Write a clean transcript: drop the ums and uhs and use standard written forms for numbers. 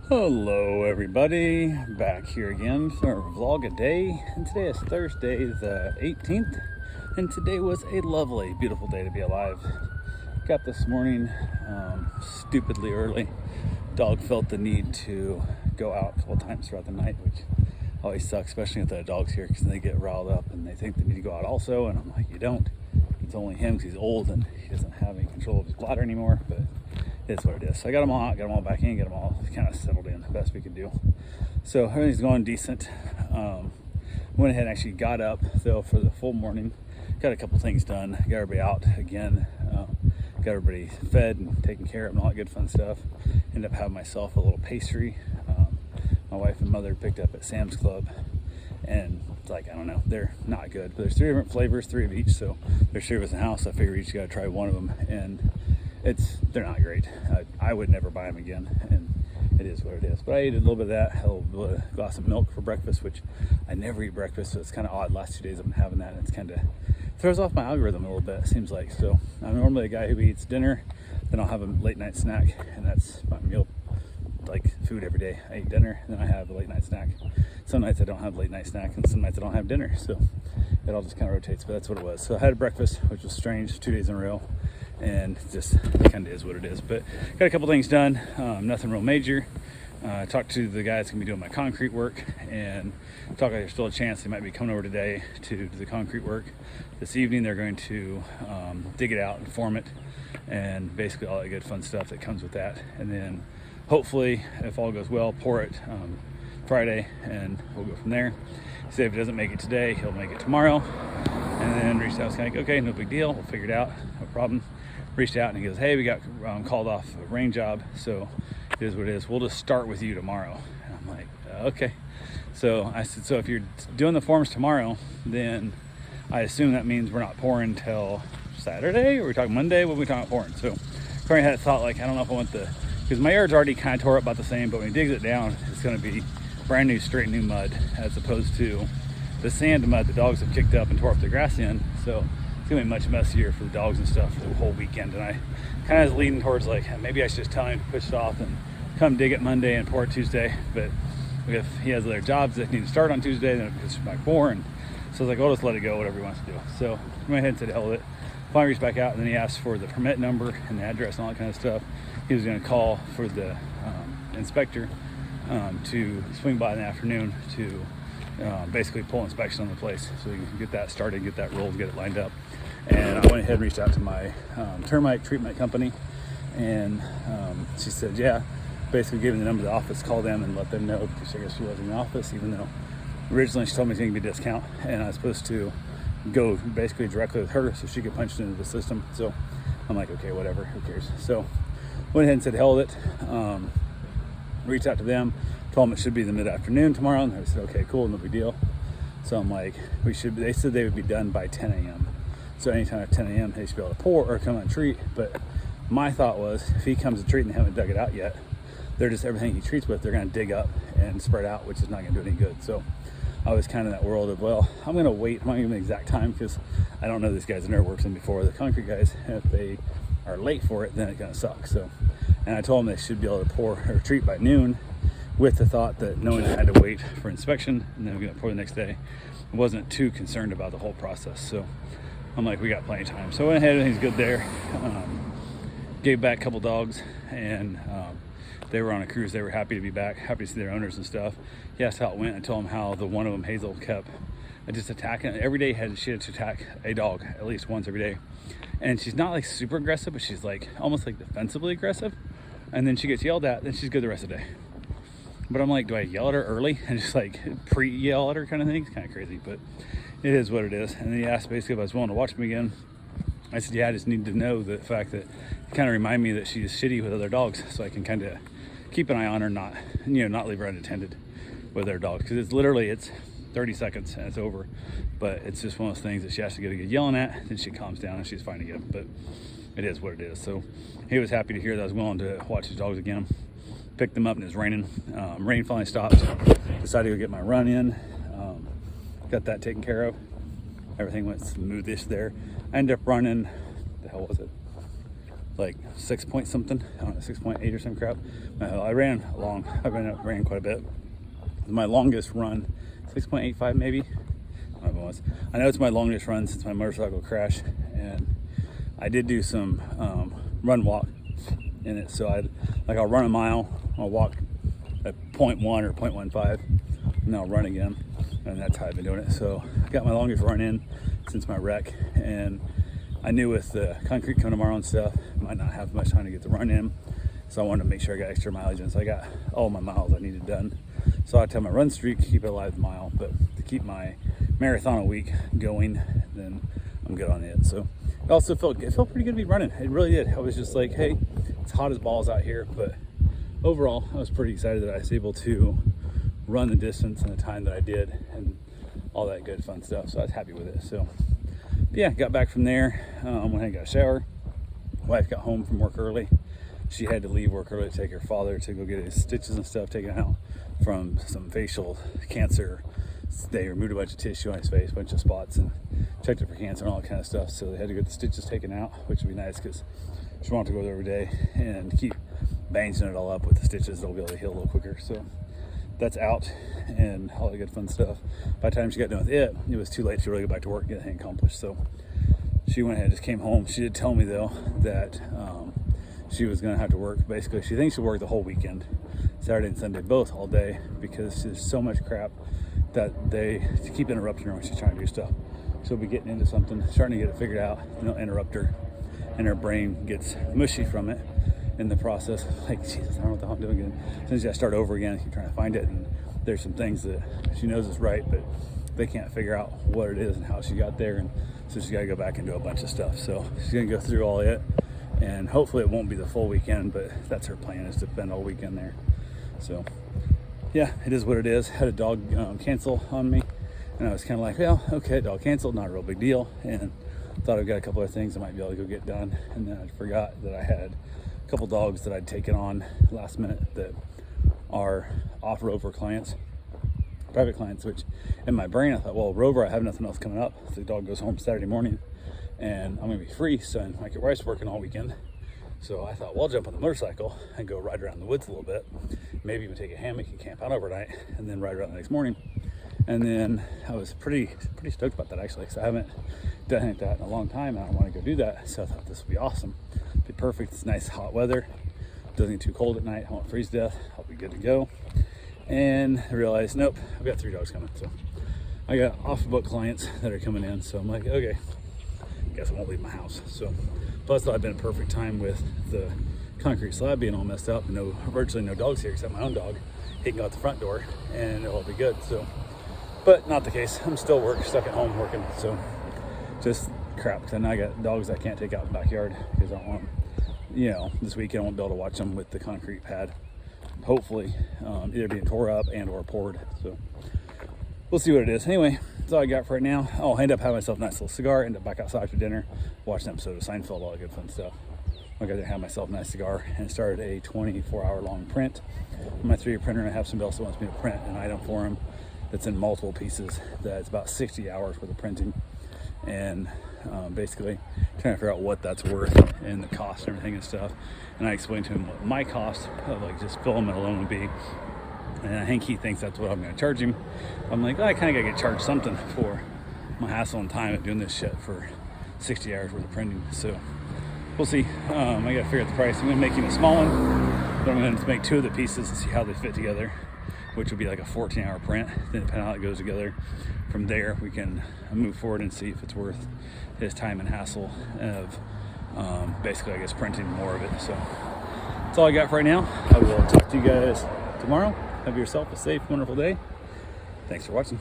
Hello everybody, back here again for our vlog a day, and today is Thursday the 18th, and today was a lovely, beautiful day to be alive. Got this morning stupidly early. Dog felt the need to go out a couple times throughout the night, which always sucks, especially with the dogs here, because they get riled up and they think they need to go out also, and I'm like, you don't. It's only him because he's old and he doesn't have any control of his bladder anymore, but it's what it is. So I got them all out, got them all back in, got them all kind of settled in the best we could do. So everything's going decent. Went ahead and actually got up though for the full morning. Got a couple things done. Got everybody out again. Got everybody fed and taken care of and all that good fun stuff. Ended up having myself a little pastry. My wife and mother picked up at Sam's Club. And it's like, I don't know, they're not good. But there's 3 different flavors, 3 of each. So there's 3 of us in the house. I figure each got to try one of them. And they're not great. I would never buy them again, and it is what it is. But I ate a little bit of that, a little glass of milk for breakfast, which I never eat breakfast, so it's kind of odd. Last 2 days I've been having that, and it's kind of throws off my algorithm a little bit, it seems like. So I'm normally a guy who eats dinner, then I'll have a late night snack, and that's my meal, like food every day. I eat dinner, and then I have a late night snack. Some nights I don't have a late night snack, and some nights I don't have dinner, so it all just kind of rotates, but that's what it was. So I had a breakfast, which was strange, 2 days in a row. And just kind of is what it is. But got a couple things done, nothing real major. Talked to the guy that's gonna be doing my concrete work, and talked like there's still a chance they might be coming over today to do the concrete work. This evening they're going to dig it out and form it, and basically all that good fun stuff that comes with that. And then hopefully, if all goes well, pour it Friday, and we'll go from there. He said if it doesn't make it today, he'll make it tomorrow. And then reached out, I was kind of like, okay, no big deal, we'll figure it out, no problem. Reached out and he goes, hey, we got called off a rain job, so it is what it is. We'll just start with you tomorrow. And I'm like, okay. So I said, so if you're doing the forms tomorrow, then I assume that means we're not pouring till Saturday, or we're talking Monday, when we talking about pouring. So Corey had a thought, like, I don't know if I want because my yard's already kind of tore up about the same, but when he digs it down, it's gonna be brand new, straight new mud, as opposed to the sand mud the dogs have kicked up and tore up the grass in. So it's gonna be much messier for the dogs and stuff for the whole weekend. And I kind of was leaning towards like, maybe I should just tell him to push it off and come dig it Monday and pour it Tuesday. But if he has other jobs that need to start on Tuesday, then it goes back more. And so I was like, I'll just let it go, whatever he wants to do. So I went ahead and said hell with it. Finally reached back out, and then he asked for the permit number and the address and all that kind of stuff. He was gonna call for the inspector to swing by in the afternoon to basically pull inspection on the place, so we can get that started, get that rolled, get it lined up. And I went ahead and reached out to my termite treatment company, and she said, yeah, basically gave me the number of the office, call them and let them know, because I guess she wasn't in the office, even though originally she told me she didn't give me a discount, and I was supposed to go basically directly with her so she could punch it into the system. So I'm like, okay, whatever, who cares? So went ahead and said hell with it. Reached out to them, told them it should be the mid-afternoon tomorrow, and they said, okay, cool, no big deal. So I'm like, they said they would be done by 10 a.m. So anytime at 10 a.m. they should be able to pour or come and treat. But my thought was, if he comes to treat and they haven't dug it out yet, they're just, everything he treats with, they're gonna dig up and spread out, which is not gonna do any good. So I was kind of in that world of, well, I'm gonna wait, I'm not gonna give them the exact time, because I don't know these guys, I've never worked with them before, the concrete guys, and if they are late for it, then it's gonna suck. So, and I told them they should be able to pour or treat by noon, with the thought that knowing I had to wait for inspection and then we're gonna pour the next day, I wasn't too concerned about the whole process. So I'm like, we got plenty of time. So I went ahead, everything's good there. Gave back a couple dogs, and they were on a cruise. They were happy to be back, happy to see their owners and stuff. He asked how it went. I told him how the one of them, Hazel, kept just attacking. Every day she had to attack a dog at least once every day. And she's not like super aggressive, but she's like almost like defensively aggressive. And then she gets yelled at, then she's good the rest of the day. But I'm like, do I yell at her early and just like pre-yell at her kind of thing? It's kind of crazy, but it is what it is. And then he asked basically if I was willing to watch him again. I said, yeah, I just need to know the fact that it kind of remind me that she's shitty with other dogs, so I can kind of keep an eye on her, not leave her unattended with other dogs. Because it's 30 seconds and it's over. But it's just one of those things that she has to get yelling at, then she calms down and she's fine again. But it is what it is. So he was happy to hear that I was willing to watch his dogs again. Picked them up and it was raining. Rain finally stopped. Decided to go get my run in. Got that taken care of. Everything went smoothish there. I ended up running, the hell was it? like 6 point something, I don't know, 6.8 or some crap. I ran quite a bit. My longest run, 6.85 maybe. I don't know what it was. I know it's my longest run since my motorcycle crash, and I did do some run walk in it. So I'll run a mile, I'll walk at 0.1 or 0.15, and I'll run again, and that's how I've been doing it. So I got my longest run in since my wreck, and I knew with the concrete coming tomorrow and stuff, I might not have much time to get the run in, so I wanted to make sure I got extra mileage in. So I got all my miles I needed done. So I tell my run streak, keep it alive mile, but to keep my marathon a week going, then I'm good on it. So it also felt pretty good to be running. It really did. I was just like, hey, it's hot as balls out here, but overall, I was pretty excited that I was able to run the distance in the time that I did and all that good fun stuff. So I was happy with it. So yeah, got back from there, went and got a shower. Wife got home from work early. She had to leave work early to take her father to go get his stitches and stuff taken out from some facial cancer. They removed a bunch of tissue on his face, a bunch of spots, and checked it for cancer and all that kind of stuff. So they had to get the stitches taken out, which would be nice because she wanted to go there every day and keep bandaging it all up with the stitches. They'll be able to heal a little quicker. So that's out and all the good fun stuff. By the time she got done with it, it was too late to really go back to work and get anything accomplished. So she went ahead and just came home. She did tell me though that she was going to have to work. Basically, she thinks she'll work the whole weekend, Saturday and Sunday, both all day, because there's so much crap that they keep interrupting her when she's trying to do stuff. She'll be getting into something, starting to get it figured out, and they'll interrupt her, and her brain gets mushy from it in the process. Like, Jesus, I don't know what the hell I'm doing again. As soon as I start over again, she's trying to find it, and there's some things that she knows is right, but they can't figure out what it is and how she got there, and so she's got to go back and do a bunch of stuff. So she's going to go through all it, and hopefully it won't be the full weekend, but that's her plan, is to spend all weekend there. So yeah, it is what it is. Had a dog cancel on me, and I was kind of like, well, okay, dog canceled, not a real big deal, and thought I've got a couple of things I might be able to go get done, and then I forgot that I had a couple dogs that I'd taken on last minute that are off Rover clients, private clients, which in my brain I thought, well, Rover, I have nothing else coming up. The dog goes home Saturday morning and I'm gonna be free, so my wife's working all weekend. So I thought, well, I'll jump on the motorcycle and go ride around the woods a little bit, maybe even take a hammock and camp out overnight, and then ride around the next morning. And then I was pretty stoked about that, actually, because I haven't done that in a long time, and I want to go do that. So I thought this would be awesome. It'd be perfect. It's nice hot weather. Doesn't get too cold at night. I won't freeze to death. I'll be good to go. And I realized, nope, I've got 3 dogs coming. So I got off-book clients that are coming in. So I'm like, okay, guess I won't leave my house. So plus I've been a perfect time with the concrete slab being all messed up, and virtually no dogs here except my own dog. He can go out the front door and it'll all be good. So, but not the case. I'm still stuck at home working. So just crap, because I got dogs I can't take out in the backyard because I don't want them, this weekend I won't be able to watch them with the concrete pad, hopefully either being tore up and or poured. So we'll see what it is. Anyway, that's all I got for right now. I'll end up having myself a nice little cigar, end up back outside for dinner, watch an episode of Seinfeld, all that good fun stuff. I got to have myself a nice cigar, and started a 24-hour long print on my 3D printer. And I have somebody else that wants me to print an item for him that's in multiple pieces. That's about 60 hours worth of printing, and basically trying to figure out what that's worth and the cost and everything and stuff. And I explained to him what my cost of like just filament alone would be, and I think he thinks that's what I'm going to charge him. I'm like, I kind of got to get charged something for my hassle and time of doing this shit for 60 hours worth of printing. So we'll see. I got to figure out the price. I'm going to make him a small one, but I'm going to make 2 of the pieces and see how they fit together, which would be like a 14-hour print. Then depending on how it goes together, from there we can move forward and see if it's worth his time and hassle of basically, I guess, printing more of it. So that's all I got for right now. I will talk to you guys tomorrow. Have yourself a safe, wonderful day. Thanks for watching.